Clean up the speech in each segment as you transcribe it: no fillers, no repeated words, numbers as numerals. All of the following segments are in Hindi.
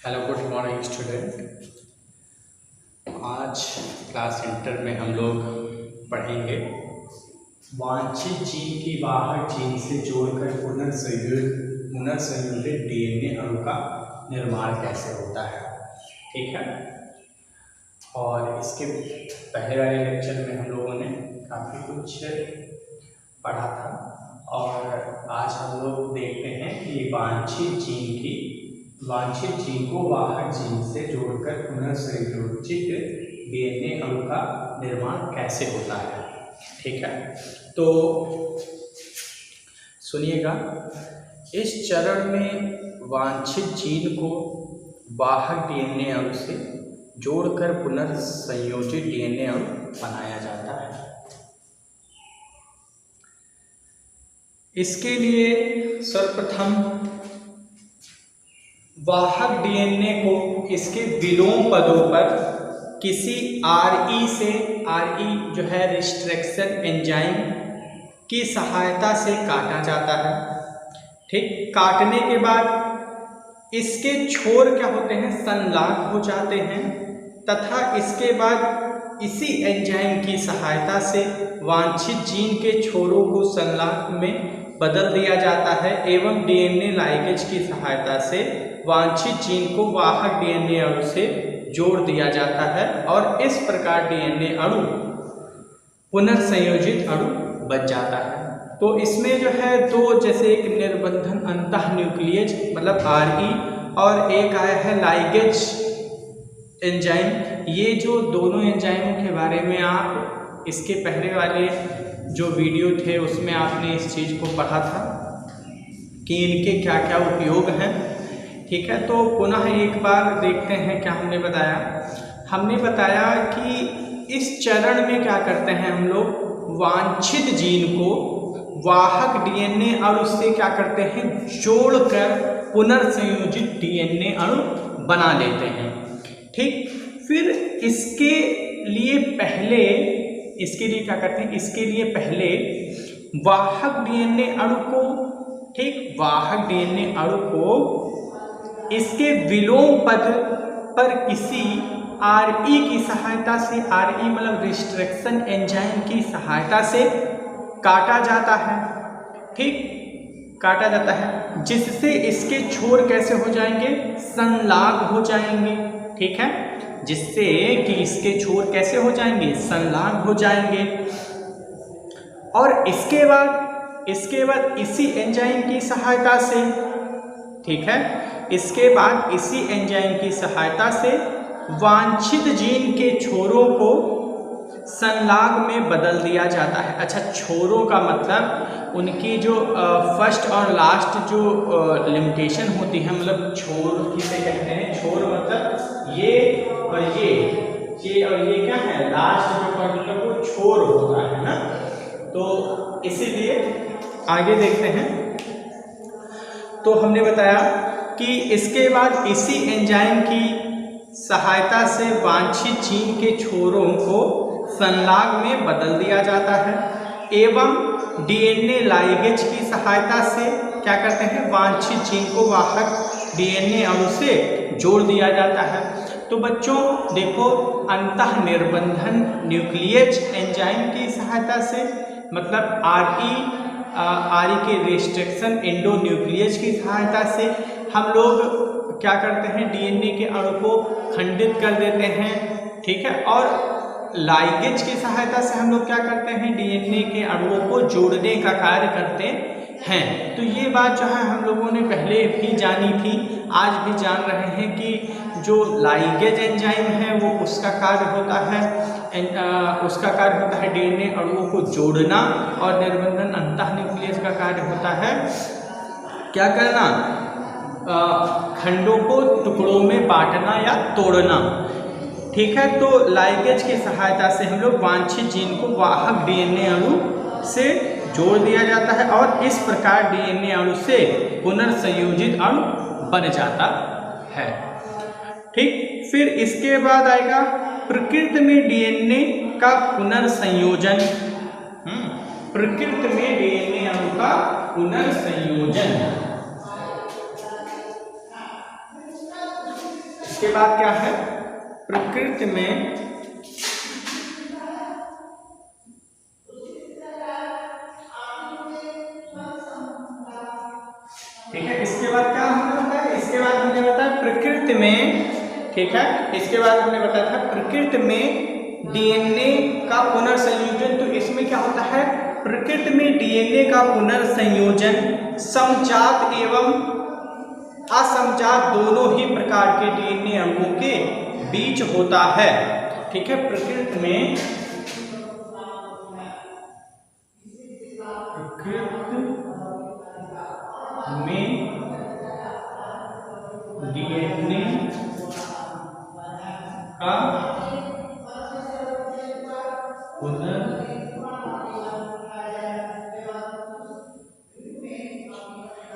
Hello good morning student. आज क्लास इंटर में हम लोग पढ़ेंगे वांछित जीन की वाहक जीन से जोड़कर पुनर्संयोजित डीएनए अणु का निर्माण कैसे होता है। ठीक है, और इसके पहले वाले लेक्चर में हम लोगों ने काफ़ी कुछ पढ़ा था और आज हम लोग देखते हैं कि वांछित जीन को वाहक जीन से जोड़कर पुनर्संयोजित डीएनए अणु का निर्माण कैसे होता है। ठीक है, तो सुनिएगा, इस चरण में वांछित जीन को वाहक डीएनए अणु से जोड़कर पुनर्संयोजित डीएनए अणु बनाया जाता है। इसके लिए सर्वप्रथम वाहक डीएनए को इसके विलोम पदों पर किसी आरई जो है रिस्ट्रिक्शन एंजाइम की सहायता से काटा जाता है। ठीक, काटने के बाद इसके छोर क्या होते हैं, संलाग हो जाते हैं तथा इसके बाद इसी एंजाइम की सहायता से वांछित जीन के छोरों को संलाग में बदल दिया जाता है एवं डीएनए लाइगेज की सहायता से वांछित जीन को वाहक डीएनए अणु से जोड़ दिया जाता है और इस प्रकार डीएनए अणु पुनर्संयोजित अणु बन जाता है। तो इसमें जो है दो, जैसे एक निर्बंधन अंतः न्यूक्लियस मतलब आरई और एक आया है लाइगेज एंजाइम। ये जो दोनों एंजाइमों के बारे में आप इसके पहले वाले जो वीडियो थे उसमें आपने इस चीज़ को पढ़ा था कि इनके क्या क्या उपयोग हैं। ठीक है, तो पुनः एक बार देखते हैं क्या हमने बताया। हमने बताया कि इस चरण में क्या करते हैं हम लोग, वांछित जीन को वाहक डीएनए अणु से क्या करते हैं, जोड़कर पुनर्संयोजित डीएनए अणु बना लेते हैं। ठीक, फिर इसके लिए क्या करते हैं, इसके लिए पहले वाहक डीएनए अणु को, ठीक, वाहक डीएनए अणु को इसके विलोम पद पर किसी आरई की सहायता से, आरई मतलब रिस्ट्रिक्शन एंजाइम की सहायता से काटा जाता है। ठीक, काटा जाता है जिससे इसके छोर कैसे हो जाएंगे, संलाग हो जाएंगे। ठीक है, जिससे कि इसके छोर कैसे हो जाएंगे, संलाग हो जाएंगे। और इसके बाद इसी एंजाइम की सहायता से, ठीक है, इसके बाद इसी एंजाइम की सहायता से वांछित जीन के छोरों को संलाग में बदल दिया जाता है। अच्छा, छोरों का मतलब उनकी जो फर्स्ट और लास्ट जो लिमिटेशन होती है, मतलब छोर किसे कहते हैं, छोर मतलब ये और ये और ये क्या है, लास्ट जो मतलब वो छोर होता है ना। तो इसीलिए आगे देखते हैं। तो हमने बताया कि इसके बाद इसी एंजाइम की सहायता से वांछित जीन के छोरों को संलाग में बदल दिया जाता है एवं डीएनए लाइगेज की सहायता से क्या करते हैं, वांछित जीन को वाहक डीएनए अणु से जोड़ दिया जाता है। तो बच्चों देखो, अंतः निर्बंधन न्यूक्लियस एंजाइम की सहायता से, मतलब आरई के रिस्ट्रिक्शन एंडोन्यूक्लियस की सहायता से हम लोग क्या करते हैं, डीएनए के अणु को खंडित कर देते हैं। ठीक है, और लाइगेज की सहायता से हम लोग क्या करते हैं, डीएनए के अणुओं को जोड़ने का कार्य करते हैं। तो ये बात जो है हम लोगों ने पहले भी जानी थी, आज भी जान रहे हैं कि जो लाइगेज एंजाइम है वो उसका कार्य होता है डीएनए अणुओं को जोड़ना, और निर्बंधन अंतः न्यूक्लियस का कार्य होता है क्या करना, खंडों को टुकड़ों में बांटना या तोड़ना। ठीक है, तो लाइगेज की सहायता से हम लोग वांछित जीन को वाहक डीएनए अणु से जोड़ दिया जाता है और इस प्रकार डीएनए अणु से पुनर्संयोजित अणु बन जाता है। ठीक, फिर इसके बाद आएगा प्रकृति में डीएनए का पुनर्संयोजन। प्रकृति में डीएनए अणु का पुनर्संयोजन। इसके बाद क्या है, प्रकृति में ठीक है, इसके बाद क्या हमने बताया, इसके बाद हमने बताया प्रकृति में, ठीक है, इसके बाद हमने बताया था प्रकृति में डीएनए का पुनर्संयोजन। तो इसमें क्या होता है, प्रकृति में डीएनए का पुनर्संयोजन समजात एवं असमजात दोनों ही प्रकार के डीएनए अणुओं के बीच होता है। ठीक है, प्रकृति में डीएनए का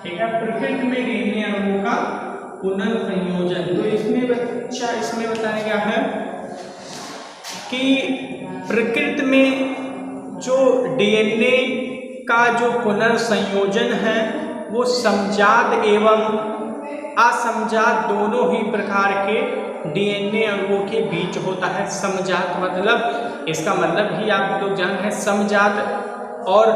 ठीक है, प्रकृति में डीएनए अणुओं का पुनर्संयोजन। तो इसमें बच्चा इसमें बताया गया है कि प्रकृति में जो डीएनए का जो पुनर्संयोजन है वो समजात एवं असमजात दोनों ही प्रकार के डीएनए अणुओं के बीच होता है। समजात मतलब, इसका मतलब ही आप लोग जान रहे हैं, समजात और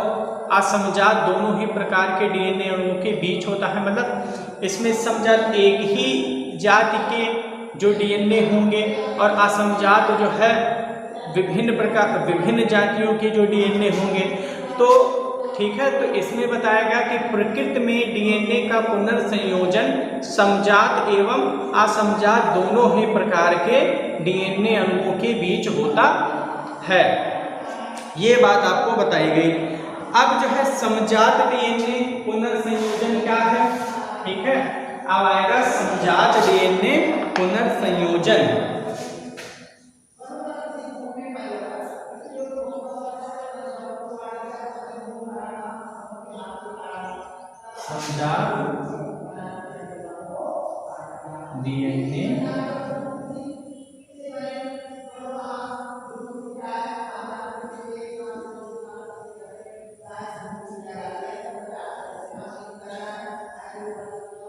असमजात दोनों ही प्रकार के डीएनए अणुओं के बीच होता है। मतलब इसमें समजात एक ही जाति के जो डीएनए होंगे और असमजात जो है विभिन्न जातियों के जो डीएनए होंगे। तो ठीक है, तो इसमें बताया गया कि प्रकृति में डीएनए का पुनर्संयोजन समजात एवं असमजात दोनों ही प्रकार के डीएनए अणुओं के बीच होता है। ये बात आपको बताई गई। अब जो है समजात डीएनए पुनर्संयोजन क्या है, ठीक है, अब आएगा समजात डीएनए पुनर्संयोजन। समजात डीएनए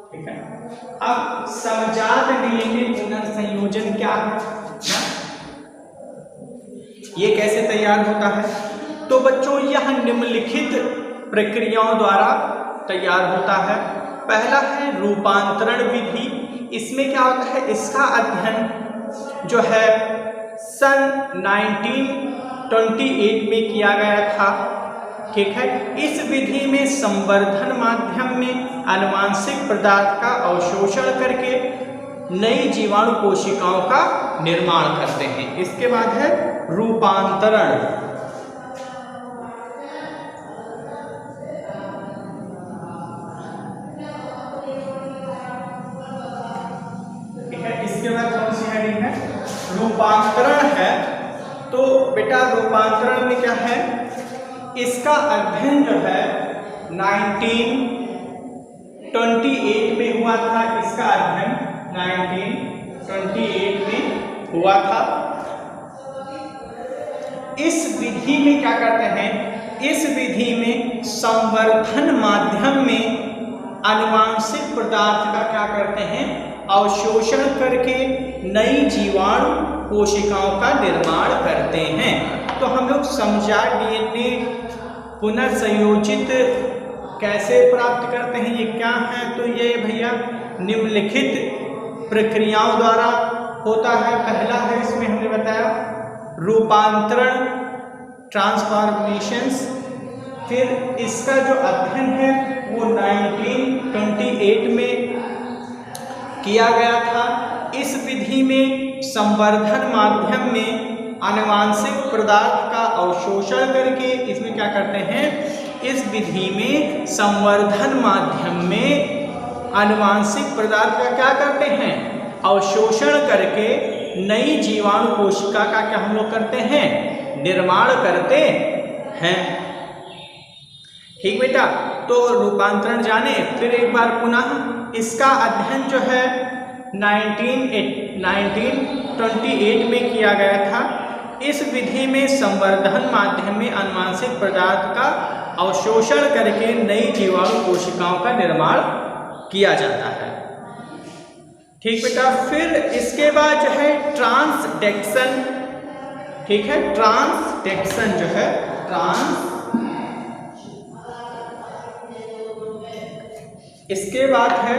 ठीक है। अब समजात डीएनए पुनर्संयोजन क्या है, ये कैसे तैयार होता है? तो बच्चों यह निम्नलिखित प्रक्रियाओं द्वारा तैयार होता है। पहला है रूपांतरण विधि। इसमें क्या होता है, इसका अध्ययन जो है सन 1928 में किया गया था। ठीक है, इस विधि में संवर्धन माध्यम में आनुवांशिक पदार्थ का अवशोषण करके नई जीवाणु कोशिकाओं का निर्माण करते हैं। इसके बाद है रूपांतरण। इसके बाद कौन सी हेडिंग है, रूपांतरण है। तो बेटा रूपांतरण में क्या है, इसका अध्ययन जो है 1928 में हुआ था। इसका अध्ययन 1928 में हुआ था। इस विधि में क्या करते हैं, इस विधि में संवर्धन माध्यम में आनुवांशिक पदार्थ का क्या करते हैं, अवशोषण करके नई जीवाणु कोशिकाओं का निर्माण करते हैं। तो हम लोग समजात डीएनए पुनर्संयोजित कैसे प्राप्त करते हैं, ये क्या है? तो ये भैया निम्नलिखित प्रक्रियाओं द्वारा होता है। पहला है, इसमें हमने बताया रूपांतरण, ट्रांसफॉर्मेशंस। फिर इसका जो अध्ययन है वो 1928 में किया गया था। इस विधि में संवर्धन माध्यम में आनुवांशिक पदार्थ का अवशोषण करके, इसमें क्या करते हैं, इस विधि में संवर्धन माध्यम में आनुवांशिक पदार्थ का क्या करते हैं, अवशोषण करके नई जीवाणु कोशिका का क्या हम लोग करते हैं, निर्माण करते हैं। ठीक बेटा, तो रूपांतरण जाने। फिर एक बार पुनः इसका अध्ययन जो है 1928 में किया गया था। इस विधि में संवर्धन माध्यम में आनुवांशिक पदार्थ का अवशोषण करके नई जीवाणु कोशिकाओं का निर्माण किया जाता है। ठीक बेटा, फिर इसके बाद जो है ट्रांसडेक्शन, ठीक है, ट्रांसडेक्शन जो है इसके बाद है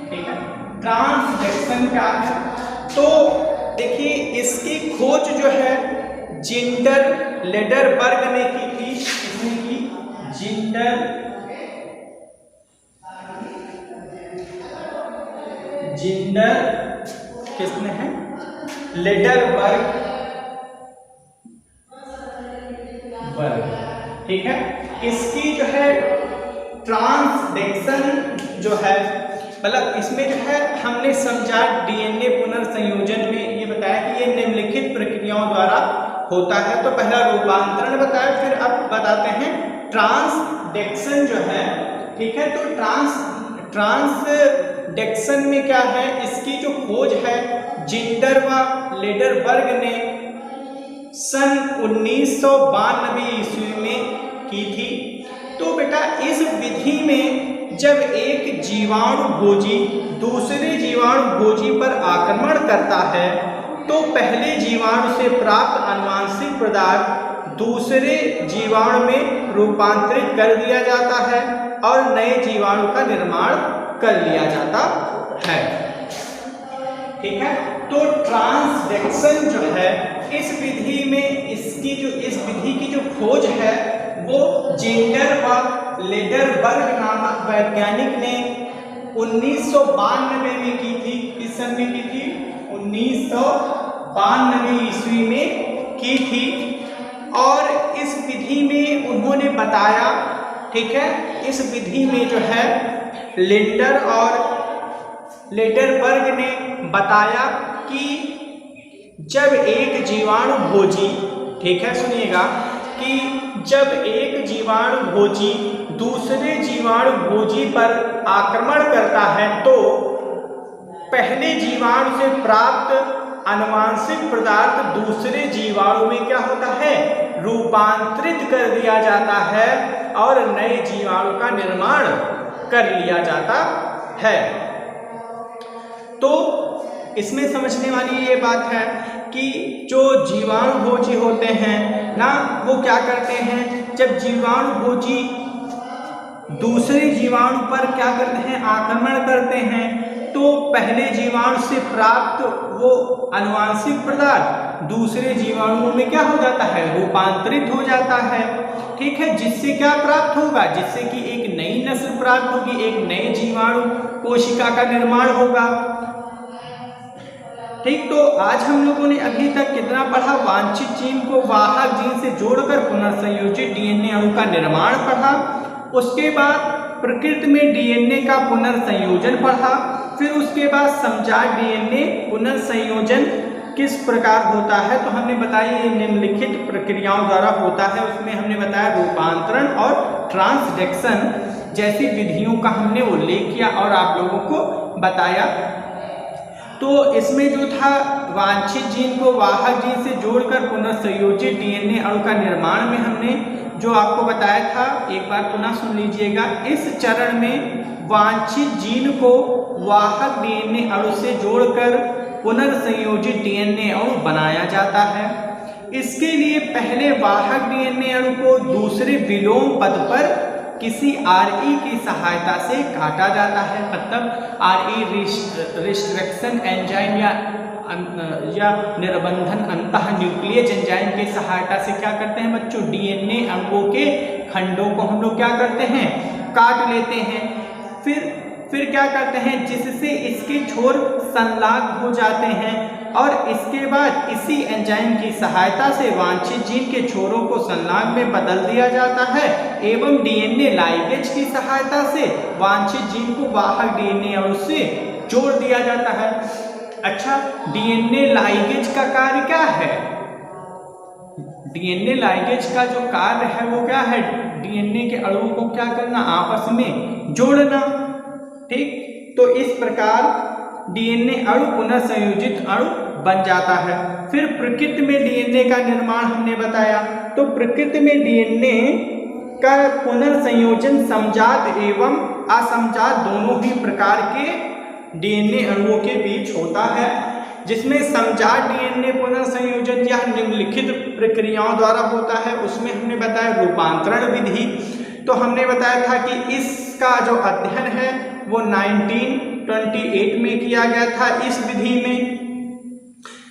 ठीक है, ट्रांसडेक्शन क्या है? तो देखिए इसकी खोज जो है जिंडर लेडरबर्ग ने की थी। किसने की? जिंडर किसने है? लेडरबर्ग, ठीक है। इसकी जो है ट्रांसडेक्शन जो है, मतलब इसमें जो है हमने समझा डीएनए पुनर्संयोजन में ये बताया कि ये निम्नलिखित प्रक्रियाओं द्वारा होता है। तो पहला रूपांतरण बताया, फिर अब बताते हैं ट्रांसडेक्शन जो है, ठीक है। तो ट्रांसडेक्शन में क्या है, इसकी जो खोज है जिंडर व लेडरबर्ग ने सन 1992 ईस्वी में की थी। तो बेटा इस विधि में जब एक जीवाणु भोजी दूसरे जीवाणु भोजी पर आक्रमण करता है तो पहले जीवाणु से प्राप्त आनुवंशिक पदार्थ दूसरे जीवाणु में रूपांतरित कर दिया जाता है और नए जीवाणु का निर्माण कर लिया जाता है, ठीक है। तो ट्रांसडेक्शन जो है इस विधि में इस विधि की जो खोज है वो जिंडर व लेडरबर्ग नामक वैज्ञानिक ने 1992 में की थी। किस सन में की थी? 1992 ईस्वी में की थी। और इस विधि में उन्होंने बताया, ठीक है, इस विधि में जो है लिंडर और लेडरबर्ग ने बताया कि जब एक जीवाणु भोजी, ठीक है, सुनिएगा, कि जब एक जीवाणु भोजी दूसरे जीवाणु भोजी पर आक्रमण करता है तो पहले जीवाणु से प्राप्त आनुवंशिक पदार्थ दूसरे जीवाणु में क्या होता है? रूपांतरित कर दिया जाता है और नए जीवाणु का निर्माण कर लिया जाता है। तो इसमें समझने वाली ये बात है कि जो जीवाणु भोजी होते हैं ना, वो क्या करते हैं, जब जीवाणु भोजी दूसरे जीवाणु पर क्या करते हैं? आक्रमण करते हैं, तो पहले जीवाणु से प्राप्त वो आनुवंशिक पदार्थ दूसरे जीवाणुओं में क्या हो जाता है? रूपांतरित हो जाता है, ठीक है। जिससे क्या प्राप्त होगा? जिससे कि एक नई नस्ल प्राप्त होगी, एक नए जीवाणु कोशिका का निर्माण होगा, ठीक। तो आज हम लोगों ने अभी तक कितना पढ़ा? वांछित जीन को वाहक जीन से जोड़कर पुनर्संयोजित डीएनए अणु का निर्माण पढ़ा। उसके बाद प्रकृति में डीएनए का पुनर्संयोजन पढ़ा। फिर उसके बाद समझा डीएनए पुनर्संयोजन किस प्रकार होता है। तो हमने बताया ये निम्नलिखित प्रक्रियाओं द्वारा होता है। उसमें हमने बताया रूपांतरण और ट्रांसडेक्शन जैसी विधियों का हमने उल्लेख किया और आप लोगों को बताया। तो इसमें जो था वांछित जीन को वाहक जीन से जोड़कर पुनर्संयोजित डीएनए अणु का निर्माण में हमने जो आपको बताया था, एक बार पुनः सुन लीजिएगा। इस चरण में वांछित जीन को वाहक डीएनए अणु से जोड़कर पुनर्संयोजित डीएनए अणु बनाया जाता है। इसके लिए पहले वाहक डीएनए अणु को दूसरे विलोम पद पर किसी आरई की सहायता से काटा जाता है। मतलब आरई रिस्ट्रक्शन एंजाइम या निर्बंधन अंतः न्यूक्लियस एंजाइम की सहायता से क्या करते हैं बच्चों? डीएनए अणुओं के खंडों को हम लोग क्या करते हैं? काट लेते हैं। फिर क्या करते हैं? जिससे इसके छोर संलग्न हो जाते हैं और इसके बाद इसी एंजाइम की सहायता से वांछित जीन के छोरों को संलग्न में बदल दिया जाता है एवं डीएनए लाइगेज की सहायता से वांछित जीन को वाहक डीएनए अणु से जोड़ दिया जाता है। अच्छा, डीएनए लाइगेज का कार्य क्या है? डीएनए लाइगेज का जो कार्य है वो क्या है? डीएनए के अणुओं को क्या करना? आपस में जोड़ना, ठीक। तो इस प्रकार डीएनए अणु पुनर्संयोजित अणु बन जाता है। फिर प्रकृति में डीएनए का निर्माण हमने बताया, तो प्रकृति में डीएनए का पुनर्संयोजन समजात एवं असमजात दोनों ही प्रकार के डीएनए अणुओं के बीच होता है, जिसमें समजात डीएनए पुनर्संयोजन या निम्नलिखित प्रक्रियाओं द्वारा होता है। उसमें हमने बताया रूपांतरण विधि, तो हमने बताया था कि इसका जो अध्ययन है वो 1928 में किया गया था। इस विधि में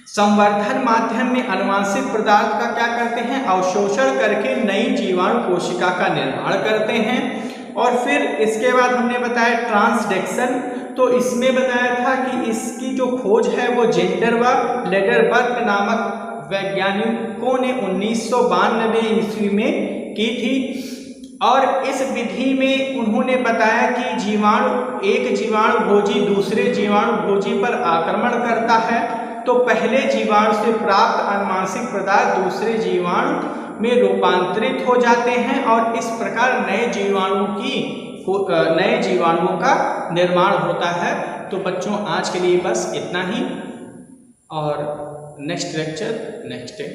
संवर्धन माध्यम में अनुवांशिक पदार्थ का क्या करते हैं, अवशोषण करके नई जीवाणु कोशिका का निर्माण करते हैं। और फिर इसके बाद हमने बताया ट्रांसडेक्शन, तो इसमें बताया था कि इसकी जो खोज है वो जेंडरबर्ग लेडरबर्ग नामक वैज्ञानिकों ने 1992 ईस्वी में की थी। और इस विधि में उन्होंने बताया कि जीवाणु एक जीवाणु भोजी दूसरे जीवाणु भोजी पर आक्रमण करता है, तो पहले जीवाणु से प्राप्त अनुवांशिक पदार्थ दूसरे जीवाणु में रूपांतरित हो जाते हैं और इस प्रकार नए जीवाणुओं का निर्माण होता है। तो बच्चों आज के लिए बस इतना ही, और नेक्स्ट लेक्चर नेक्स्ट डे।